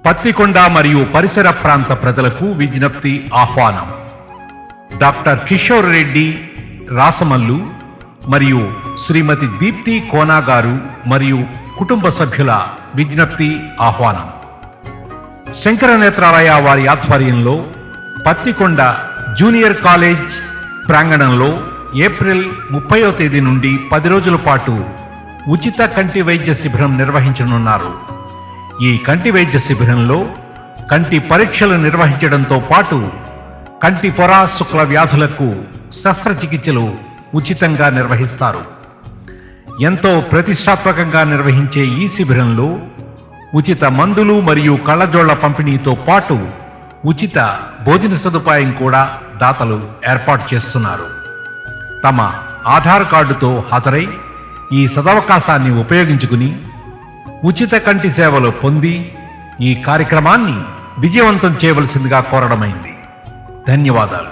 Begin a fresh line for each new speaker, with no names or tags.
పత్తికొండ మరియు పరిసర ప్రాంత ప్రజలకు విజ్ఞప్తి ఆహ్వానం. డాక్టర్ కిషోర్ రెడ్డి రాసమల్లు మరియు శ్రీమతి దీప్తి కోనా గారు మరియు కుటుంబ సభ్యుల విజ్ఞప్తి ఆహ్వానం. శంకర నేత్రాలయ వారి ఆధ్వర్యంలో పత్తికొండ జూనియర్ కాలేజ్ ప్రాంగణంలో ఏప్రిల్ 30వ తేదీ నుండి 10 రోజుల పాటు ఉచిత కంటి వైద్య శిబిరం నిర్వహించనున్నారు. ఈ కంటి వైద్య శిబిరంలో కంటి పరీక్షలు నిర్వహించడంతో పాటు కంటి పొర శుక్ల వ్యాధులకు శస్త్రచికిత్సలు ఉచితంగా నిర్వహిస్తారు. ఎంతో ప్రతిష్టాత్మకంగా నిర్వహించే ఈ శిబిరంలో ఉచిత మందులు మరియు కళ్ళజోళ్ల పంపిణీతో పాటు ఉచిత భోజన సదుపాయం కూడా దాతలు ఏర్పాటు చేస్తున్నారు. తమ ఆధార్ కార్డుతో హాజరై ఈ సదవకాశాన్ని ఉపయోగించుకుని ఉచిత కంటి సేవలు పొంది ఈ కార్యక్రమాన్ని విజయవంతం చేయవలసిందిగా కోరడమైంది. ధన్యవాదాలు.